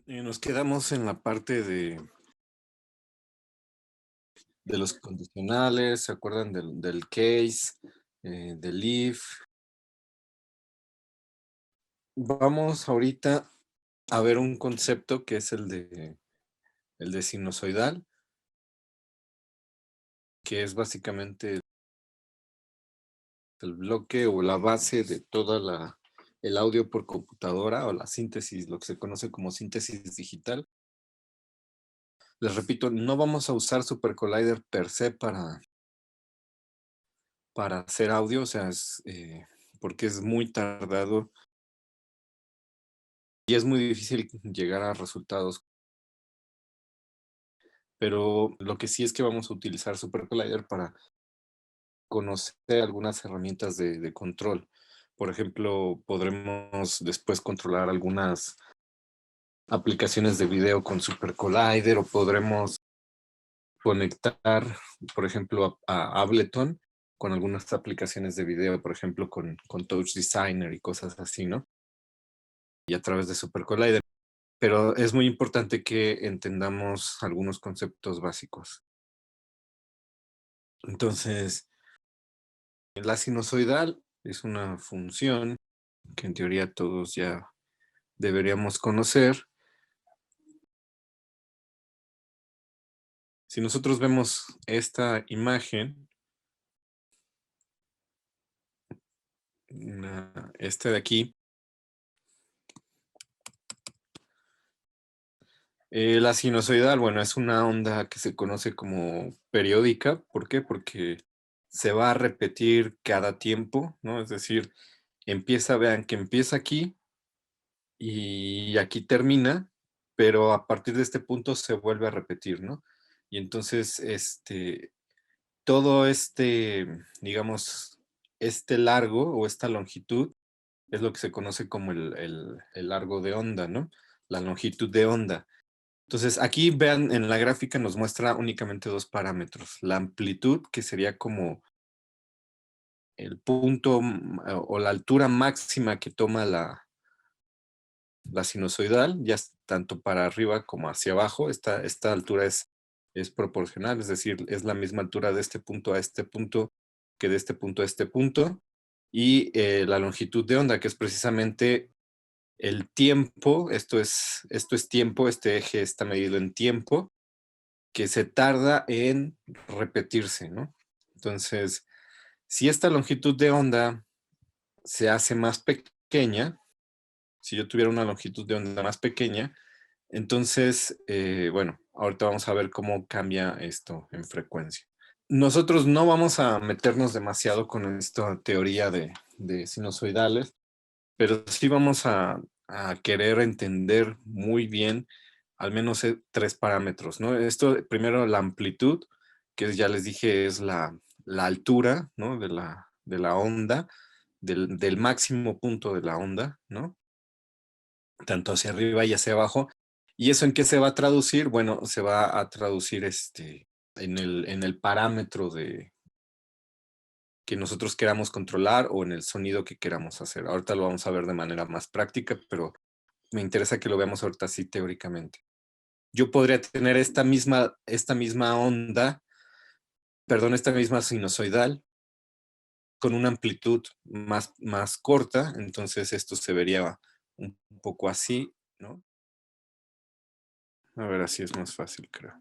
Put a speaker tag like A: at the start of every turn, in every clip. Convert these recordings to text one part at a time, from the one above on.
A: Nos quedamos en la parte de los condicionales, ¿se acuerdan del case, del if? Vamos ahorita a ver un concepto que es el de sinusoidal, que es básicamente el bloque o la base de toda el audio por computadora o la síntesis, lo que se conoce como síntesis digital. Les repito, no vamos a usar Super Collider per se para hacer audio, o sea, porque es muy tardado y es muy difícil llegar a resultados. Pero lo que sí es que vamos a utilizar Super Collider para conocer algunas herramientas de control. Por ejemplo, podremos después controlar algunas aplicaciones de video con Super Collider o podremos conectar, por ejemplo, a Ableton con algunas aplicaciones de video, por ejemplo, con Touch Designer y cosas así, ¿no? Y a través de Super Collider. Pero es muy importante que entendamos algunos conceptos básicos. Entonces, la sinusoidal es una función que en teoría todos ya deberíamos conocer. Si nosotros vemos esta imagen, esta de aquí, la sinusoidal, bueno, es una onda que se conoce como periódica. ¿Por qué? Porque se va a repetir cada tiempo, ¿no? Es decir, vean que empieza aquí y aquí termina, pero a partir de este punto se vuelve a repetir, ¿no? Y entonces, todo digamos, este largo o esta longitud es lo que se conoce como el largo de onda, ¿no? La longitud de onda. Entonces, aquí vean, en la gráfica nos muestra únicamente dos parámetros. La amplitud, que sería como el punto o la altura máxima que toma la sinusoidal, ya es tanto para arriba como hacia abajo. Esta altura es proporcional, es decir, es la misma altura de este punto a este punto que de este punto a este punto. Y la longitud de onda, que es precisamente el tiempo, esto es tiempo, este eje está medido en tiempo, que se tarda en repetirse, ¿no? Entonces, si esta longitud de onda se hace más pequeña, si yo tuviera una longitud de onda más pequeña, entonces, bueno, ahorita vamos a ver cómo cambia esto en frecuencia. Nosotros no vamos a meternos demasiado con esta teoría de sinusoidales, pero sí vamos a querer entender muy bien al menos tres parámetros, ¿no? Esto, primero, la amplitud, que ya les dije es la altura, ¿no? De la onda, del máximo punto de la onda, ¿no? Tanto hacia arriba y hacia abajo. ¿Y eso en qué se va a traducir? Bueno, se va a traducir en el parámetro que nosotros queramos controlar o en el sonido que queramos hacer. Ahorita lo vamos a ver de manera más práctica, pero me interesa que lo veamos ahorita así teóricamente. Yo podría tener esta misma onda, perdón, esta misma sinusoidal con una amplitud más corta, entonces esto se vería un poco así, ¿no? A ver, así es más fácil, creo.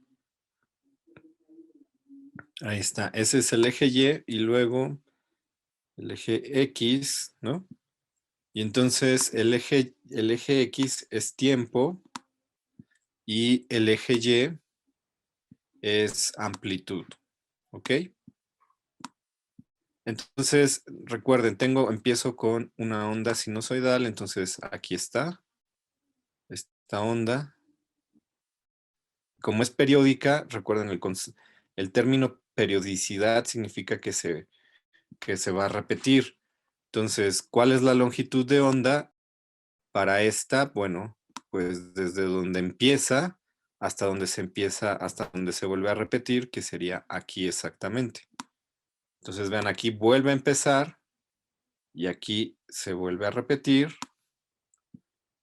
A: Ahí está. Ese es el eje Y y luego el eje X, ¿no? Y entonces el eje X es tiempo y el eje Y es amplitud, ¿ok? Entonces, recuerden, empiezo con una onda sinusoidal, entonces aquí está, esta onda. Como es periódica, recuerden, el término periodicidad significa que se va a repetir. Entonces, ¿cuál es la longitud de onda para esta? Bueno, pues desde donde empieza hasta donde se vuelve a repetir, que sería aquí exactamente. Entonces, vean, aquí vuelve a empezar y aquí se vuelve a repetir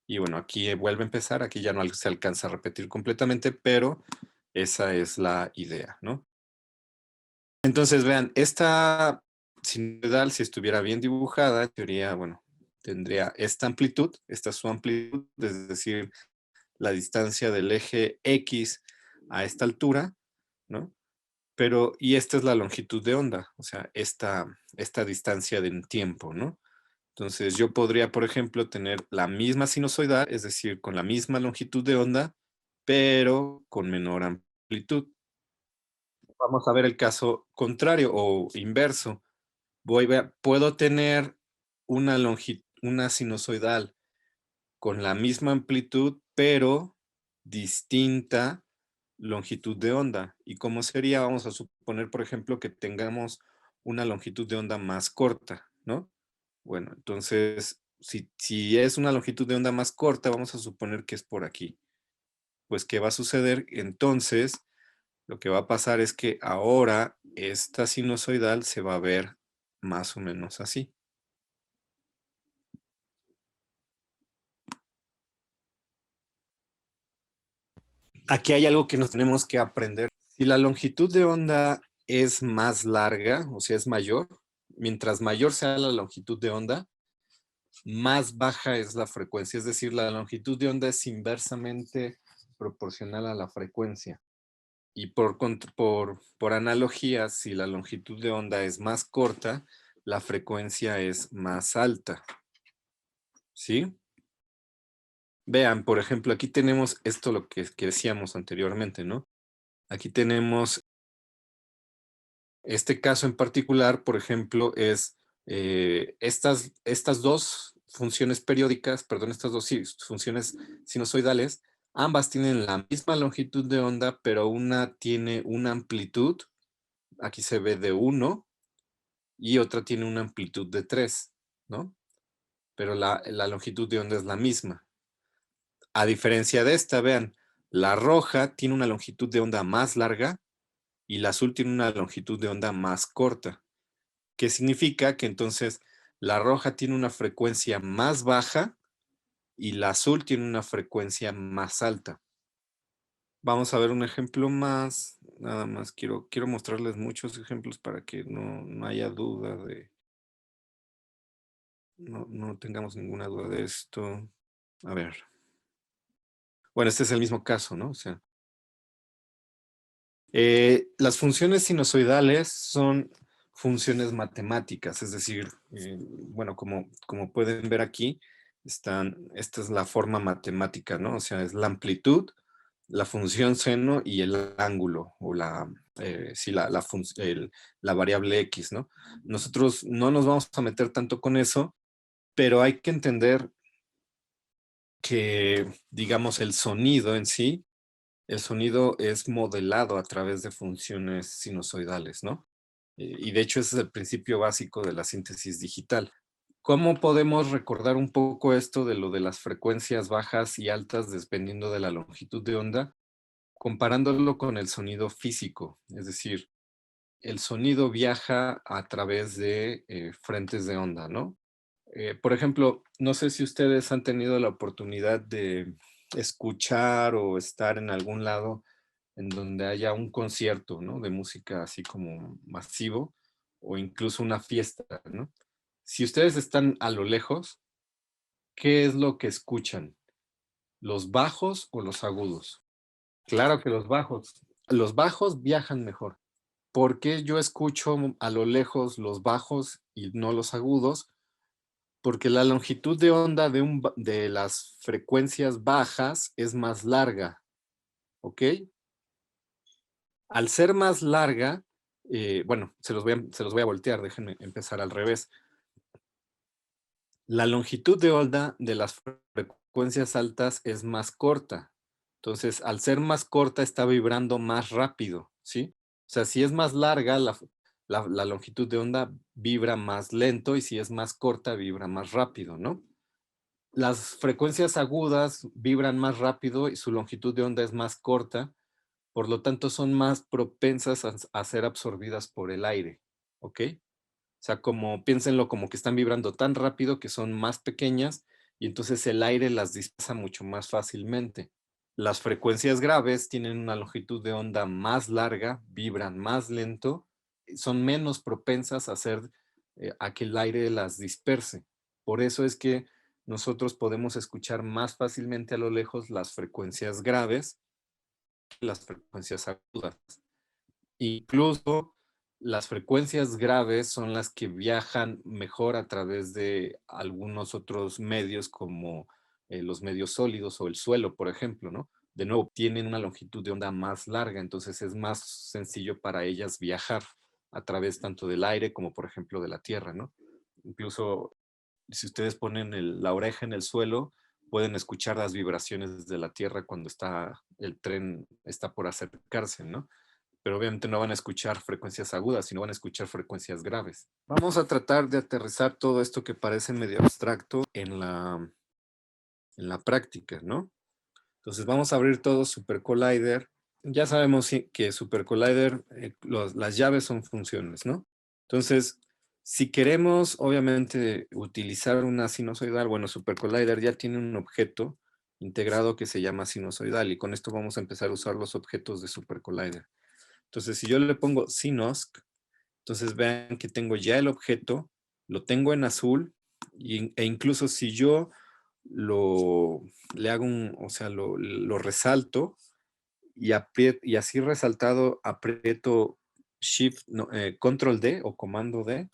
A: Y bueno, aquí vuelve a empezar, aquí ya no se alcanza a repetir completamente, pero esa es la idea, ¿no? Entonces, vean, esta sinusoidal, si estuviera bien dibujada, en teoría, bueno, tendría esta amplitud, esta es su amplitud, es decir, la distancia del eje X a esta altura, ¿no? Pero, y esta es la longitud de onda, o sea, esta distancia en tiempo, ¿no? Entonces, yo podría, por ejemplo, tener la misma sinusoidal, es decir, con la misma longitud de onda, pero con menor amplitud. Vamos a ver el caso contrario o inverso. Puedo tener una sinusoidal con la misma amplitud, pero distinta longitud de onda. ¿Y cómo sería? Vamos a suponer, por ejemplo, que tengamos una longitud de onda más corta, ¿no? Bueno, entonces, si es una longitud de onda más corta, vamos a suponer que es por aquí. Pues, ¿qué va a suceder? Entonces, lo que va a pasar es que ahora esta sinusoidal se va a ver más o menos así. Aquí hay algo que nos tenemos que aprender. Si la longitud de onda es más larga, o sea, es mayor, mientras mayor sea la longitud de onda, más baja es la frecuencia. Es decir, la longitud de onda es inversamente proporcional a la frecuencia. Y por analogía, si la longitud de onda es más corta, la frecuencia es más alta. ¿Sí? Vean, por ejemplo, aquí tenemos esto lo que decíamos anteriormente, ¿no? Aquí tenemos este caso en particular, por ejemplo, es estas dos funciones periódicas, perdón, estas dos funciones sinusoidales, ambas tienen la misma longitud de onda, pero una tiene una amplitud, aquí se ve de 1, y otra tiene una amplitud de 3, ¿no? Pero la longitud de onda es la misma. A diferencia de esta, vean, la roja tiene una longitud de onda más larga y la azul tiene una longitud de onda más corta. ¿Qué significa? Que entonces la roja tiene una frecuencia más baja y la azul tiene una frecuencia más alta. Vamos a ver un ejemplo más. Nada más quiero mostrarles muchos ejemplos para que no haya duda no tengamos ninguna duda de esto. A ver. Bueno, este es el mismo caso, ¿no? O sea, las funciones sinusoidales son funciones matemáticas, es decir, bueno, como pueden ver aquí, esta es la forma matemática, ¿no? O sea, es la amplitud, la función seno y el ángulo, o sí, la variable X, ¿no? Nosotros no nos vamos a meter tanto con eso, pero hay que entender que, digamos, el sonido en sí, el sonido es modelado a través de funciones sinusoidales, ¿no? Y de hecho ese es el principio básico de la síntesis digital. ¿Cómo podemos recordar un poco esto de lo de las frecuencias bajas y altas dependiendo de la longitud de onda? Comparándolo con el sonido físico, es decir, el sonido viaja a través de frentes de onda, ¿no? Por ejemplo, no sé si ustedes han tenido la oportunidad de escuchar o estar en algún lado en donde haya un concierto, ¿no? De música así como masivo o incluso una fiesta, ¿no? Si ustedes están a lo lejos, ¿qué es lo que escuchan? ¿Los bajos o los agudos? Claro que los bajos. Los bajos viajan mejor. ¿Por qué yo escucho a lo lejos los bajos y no los agudos? Porque la longitud de onda de las frecuencias bajas es más larga, ¿ok? Al ser más larga, bueno, se los voy a voltear, déjenme empezar al revés. La longitud de onda de las frecuencias altas es más corta. Entonces, al ser más corta, está vibrando más rápido, ¿sí? O sea, si es más larga, la longitud de onda vibra más lento y si es más corta, vibra más rápido, ¿no? Las frecuencias agudas vibran más rápido y su longitud de onda es más corta, por lo tanto son más propensas a ser absorbidas por el aire, ¿ok? O sea, piénsenlo como que están vibrando tan rápido que son más pequeñas y entonces el aire las dispersa mucho más fácilmente. Las frecuencias graves tienen una longitud de onda más larga, vibran más lento, son menos propensas a hacer a que el aire las disperse. Por eso es que nosotros podemos escuchar más fácilmente a lo lejos las frecuencias graves que las frecuencias agudas. Incluso las frecuencias graves son las que viajan mejor a través de algunos otros medios como los medios sólidos o el suelo, por ejemplo, ¿no? De nuevo, tienen una longitud de onda más larga, entonces es más sencillo para ellas viajar a través tanto del aire como, por ejemplo, de la tierra, ¿no? Incluso si ustedes ponen la oreja en el suelo, pueden escuchar las vibraciones de la tierra cuando el tren está por acercarse, ¿no? Pero obviamente no van a escuchar frecuencias agudas, sino van a escuchar frecuencias graves. Vamos a tratar de aterrizar todo esto que parece medio abstracto en la práctica, ¿no? Entonces vamos a abrir todo Super Collider. Ya sabemos que Super Collider, las llaves son funciones, ¿no? Entonces, si queremos, obviamente, utilizar una sinusoidal, bueno, Super Collider ya tiene un objeto integrado que se llama sinusoidal y con esto vamos a empezar a usar los objetos de Super Collider. Entonces, si yo le pongo Sinosc, entonces vean que tengo ya el objeto, lo tengo en azul, e incluso si yo le hago o sea, lo resalto y así resaltado aprieto Shift, no, Control D o Comando D,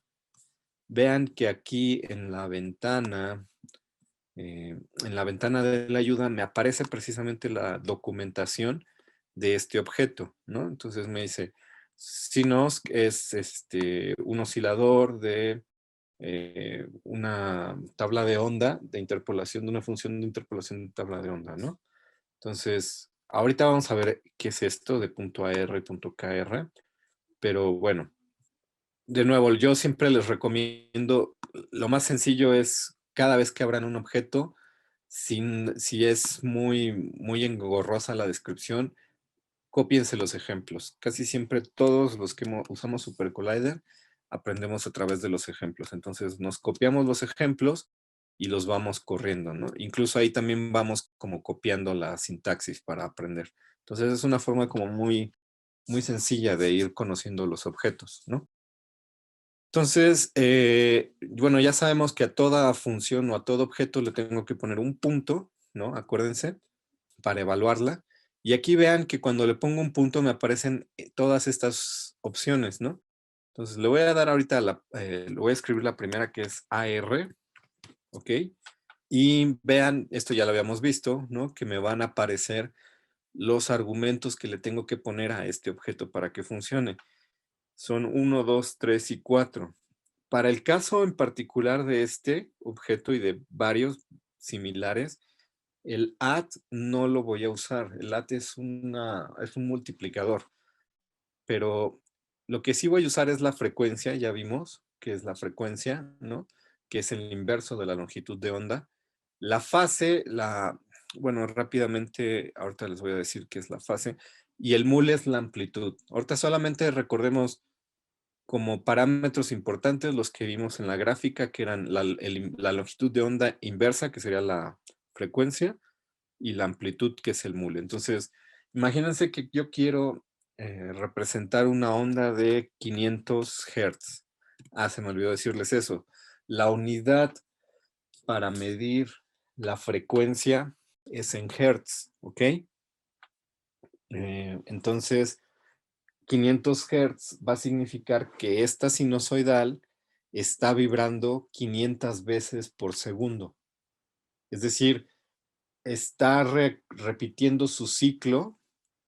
A: vean que aquí en la ventana de la ayuda me aparece precisamente la documentación de este objeto, ¿no? Entonces me dice, Sinosc es un oscilador de una tabla de onda de interpolación, de una función de interpolación de tabla de onda, ¿no? Entonces, ahorita vamos a ver qué es esto de punto AR y punto KR, pero bueno, de nuevo, yo siempre les recomiendo, lo más sencillo es cada vez que abran un objeto, si es muy engorrosa la descripción, cópiense los ejemplos. Casi siempre todos los que usamos Super Collider aprendemos a través de los ejemplos. Entonces nos copiamos los ejemplos y los vamos corriendo, ¿no? Incluso ahí también vamos como copiando la sintaxis para aprender. Entonces es una forma como muy sencilla de ir conociendo los objetos, ¿no? Entonces, bueno, ya sabemos que a toda función o a todo objeto le tengo que poner un punto, ¿no? Acuérdense, para evaluarla. Y aquí vean que cuando le pongo un punto me aparecen todas estas opciones, ¿no? Entonces le voy a dar ahorita, le voy a escribir la primera que es AR, ¿ok? Y vean, esto ya lo habíamos visto, ¿no? Que me van a aparecer los argumentos que le tengo que poner a este objeto para que funcione. Son 1, 2, 3 y 4. Para el caso en particular de este objeto y de varios similares, el add no lo voy a usar. El add es un multiplicador. Pero lo que sí voy a usar es la frecuencia, ya vimos que es la frecuencia, ¿no? Que es el inverso de la longitud de onda. La fase, bueno, rápidamente, ahorita les voy a decir qué es la fase. Y el mul es la amplitud. Ahorita solamente recordemos como parámetros importantes los que vimos en la gráfica, que eran la longitud de onda inversa, que sería la frecuencia, y la amplitud, que es el mule. Entonces, imagínense que yo quiero representar una onda de 500 Hz. Ah, se me olvidó decirles eso. La unidad para medir la frecuencia es en Hertz, ¿ok? Entonces, 500 Hz va a significar que esta sinusoidal está vibrando 500 veces por segundo. Es decir, está repitiendo su ciclo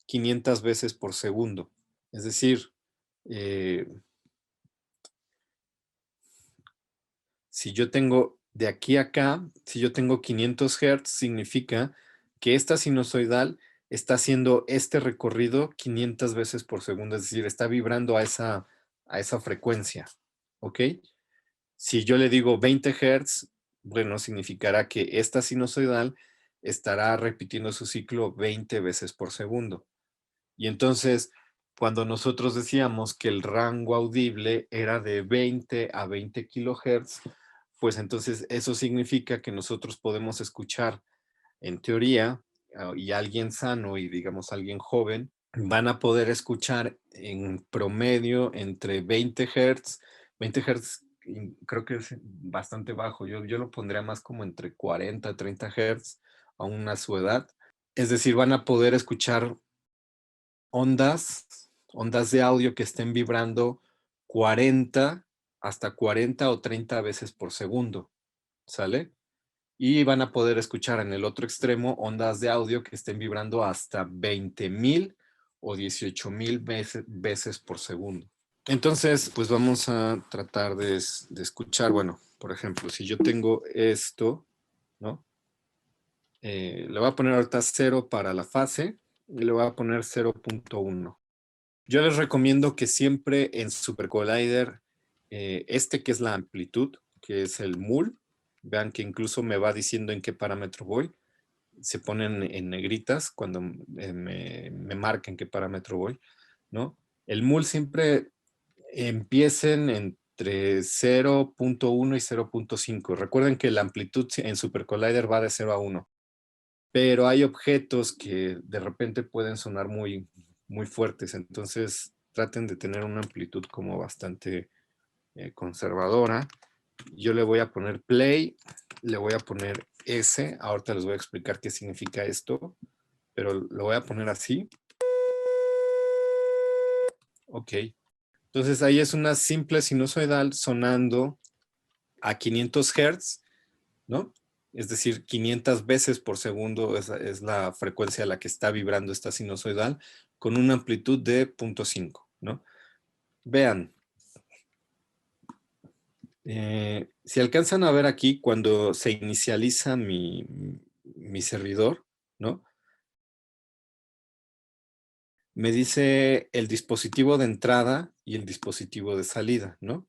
A: 500 veces por segundo. Es decir, eh, si yo tengo de aquí a acá, si yo tengo 500 Hz, significa que esta sinusoidal está haciendo este recorrido 500 veces por segundo, es decir, está vibrando a esa frecuencia, ¿ok? Si yo le digo 20 Hz, bueno, significará que esta sinusoidal estará repitiendo su ciclo 20 veces por segundo. Y entonces, cuando nosotros decíamos que el rango audible era de 20 a 20 kilohertz, pues entonces eso significa que nosotros podemos escuchar, en teoría, y alguien sano y digamos alguien joven, van a poder escuchar en promedio entre 20 Hz creo que es bastante bajo, yo lo pondría más como entre 40 30 Hz aún a su edad. Es decir, van a poder escuchar ondas de audio que estén vibrando 40 hasta 40 o 30 veces por segundo, ¿sale? Y van a poder escuchar en el otro extremo ondas de audio que estén vibrando hasta 20,000 o 18,000 veces por segundo. Entonces, pues vamos a tratar de escuchar, bueno, por ejemplo, si yo tengo esto, ¿no? Le voy a poner ahorita 0 para la fase y le voy a poner 0.1. Yo les recomiendo que siempre en Super Collider, que es la amplitud, que es el mul, vean que incluso me va diciendo en qué parámetro voy, se ponen en negritas cuando me marquen qué parámetro voy, ¿no? El mul siempre empiecen entre 0.1 y 0.5. Recuerden que la amplitud en Super Collider va de 0 a 1, pero hay objetos que de repente pueden sonar muy fuertes, entonces traten de tener una amplitud como bastante conservadora. Yo le voy a poner play, le voy a poner S, ahorita les voy a explicar qué significa esto, pero lo voy a poner así. Ok, entonces ahí es una simple sinusoidal sonando a 500 Hz, ¿no? Es decir, 500 veces por segundo es la frecuencia a la que está vibrando esta sinusoidal con una amplitud de 0.5, ¿no? Vean, si alcanzan a ver aquí cuando se inicializa mi servidor, ¿no? Me dice el dispositivo de entrada y el dispositivo de salida, ¿no?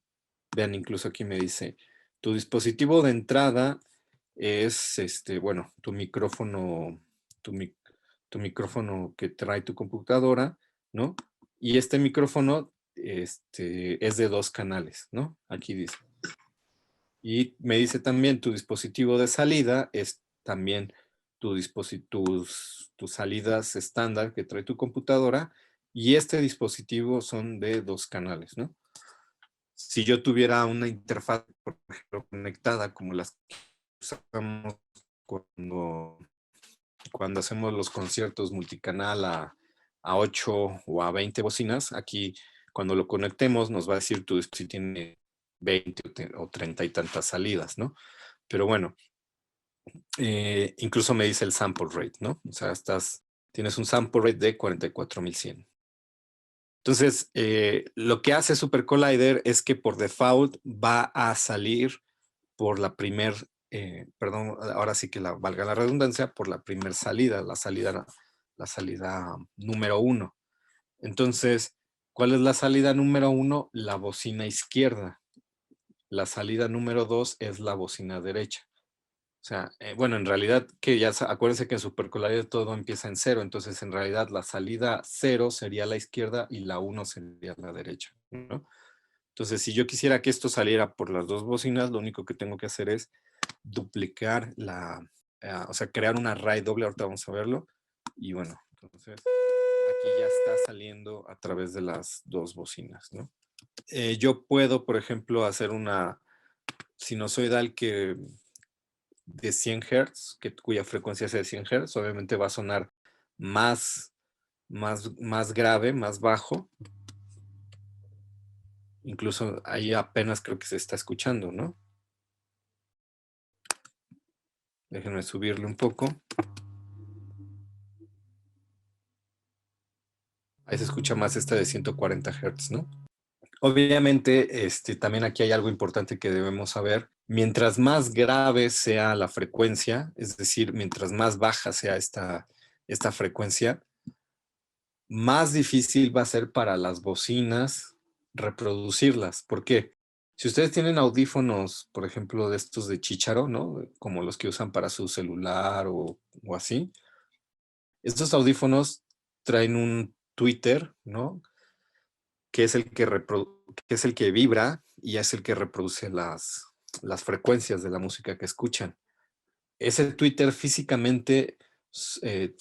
A: Vean, incluso aquí me dice, tu dispositivo de entrada es, bueno, tu micrófono que trae tu computadora, ¿no? Y este micrófono, es de 2 canales, ¿no? Aquí dice. Y me dice también tu dispositivo de salida es también tus salidas estándar que trae tu computadora, y este dispositivo son de 2 canales, ¿no? Si yo tuviera una interfaz, por ejemplo, conectada como las que usamos cuando, cuando hacemos los conciertos multicanal a 8 o a 20 bocinas, aquí cuando lo conectemos nos va a decir tu dispositivo tiene 20 o 30 y tantas salidas, ¿no? Pero bueno, incluso me dice el sample rate, ¿no? O sea, tienes un sample rate de 44,100. Entonces, lo que hace Super Collider es que por default va a salir por perdón, ahora sí que valga la redundancia, por la primer salida, la salida número 1. Entonces, ¿cuál es la salida número 1? La bocina izquierda. La salida número 2 es la bocina derecha. O sea, bueno, en realidad, que ya acuérdense que en Super Collider todo empieza en 0, entonces en realidad la salida 0 sería la izquierda y la 1 sería la derecha, ¿no? Entonces, si yo quisiera que esto saliera por las 2 bocinas, lo único que tengo que hacer es duplicar o sea, crear un array doble, ahorita vamos a verlo, y bueno, entonces aquí ya está saliendo a través de las 2 bocinas, ¿no? Yo puedo, por ejemplo, hacer una sinusoidal de 100 Hz, cuya frecuencia sea de 100 Hz, obviamente va a sonar más grave, más bajo. Incluso ahí apenas creo que se está escuchando, ¿no? Déjenme subirle un poco. Ahí se escucha más esta de 140 Hz, ¿no? Obviamente, también aquí hay algo importante que debemos saber. Mientras más grave sea la frecuencia, es decir, mientras más baja sea esta frecuencia, más difícil va a ser para las bocinas reproducirlas. ¿Por qué? Si ustedes tienen audífonos, por ejemplo, de estos de chícharo, ¿no? Como los que usan para su celular o así, estos audífonos traen un tweeter, ¿no? Que es el que vibra y es el que reproduce las frecuencias de la música que escuchan. Ese Twitter físicamente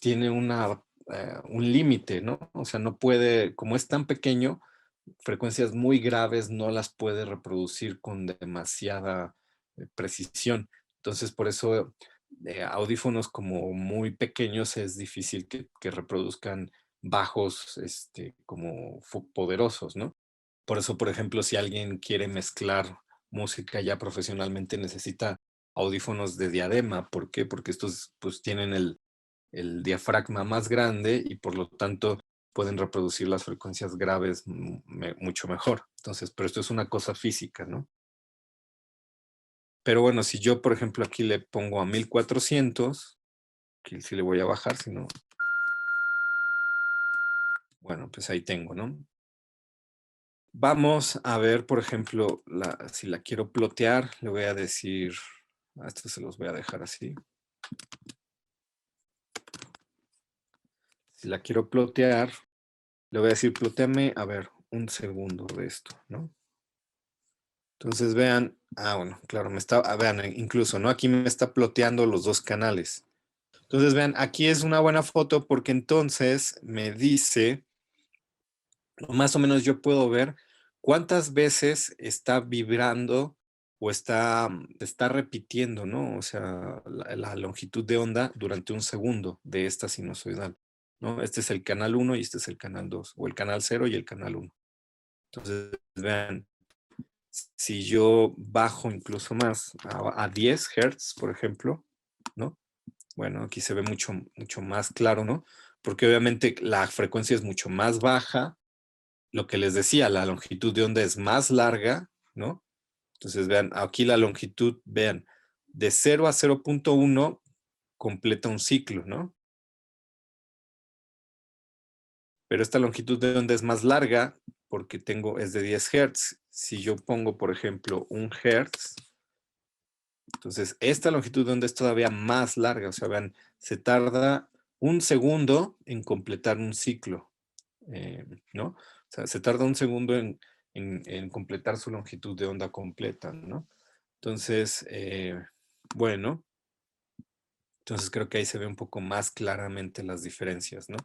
A: tiene un límite, ¿no? O sea, no puede, como es tan pequeño, frecuencias muy graves no las puede reproducir con demasiada precisión. Entonces, por eso audífonos como muy pequeños es difícil que reproduzcan bajos como poderosos, ¿no? Por eso, por ejemplo, si alguien quiere mezclar música ya profesionalmente, necesita audífonos de diadema. ¿Por qué? Porque estos pues tienen el diafragma más grande y por lo tanto pueden reproducir las frecuencias graves mucho mejor. Entonces, pero esto es una cosa física, ¿no? Pero bueno, si yo, por ejemplo, aquí le pongo a 1400, aquí sí le voy a bajar, si no, bueno, pues ahí tengo, ¿no? Vamos a ver, por ejemplo, si la quiero plotear, le voy a decir, a esto se los voy a dejar así. Si la quiero plotear, le voy a decir, ploteame, a ver, un segundo de esto, ¿no? Entonces vean, bueno, claro, vean, incluso, ¿no? Aquí me está ploteando los dos canales. Entonces vean, aquí es una buena foto porque entonces me dice, más o menos yo puedo ver cuántas veces está vibrando o está repitiendo, ¿no? O sea, la longitud de onda durante un segundo de esta sinusoidal, ¿no? Este es el canal 1 y este es el canal 2, o el canal 0 y el canal 1. Entonces, vean, si yo bajo incluso más a 10 Hz, por ejemplo, ¿no? Bueno, aquí se ve mucho, mucho más claro, ¿no? Porque obviamente la frecuencia es mucho más baja. Lo que les decía, la longitud de onda es más larga, ¿no? Entonces, vean, aquí la longitud, vean, de 0 a 0.1 completa un ciclo, ¿no? Pero esta longitud de onda es más larga porque es de 10 Hz. Si yo pongo, por ejemplo, 1 Hz, entonces esta longitud de onda es todavía más larga. O sea, vean, se tarda un segundo en completar un ciclo, ¿no? O sea, se tarda un segundo en completar su longitud de onda completa, ¿no? Entonces, bueno, entonces creo que ahí se ve un poco más claramente las diferencias, ¿no?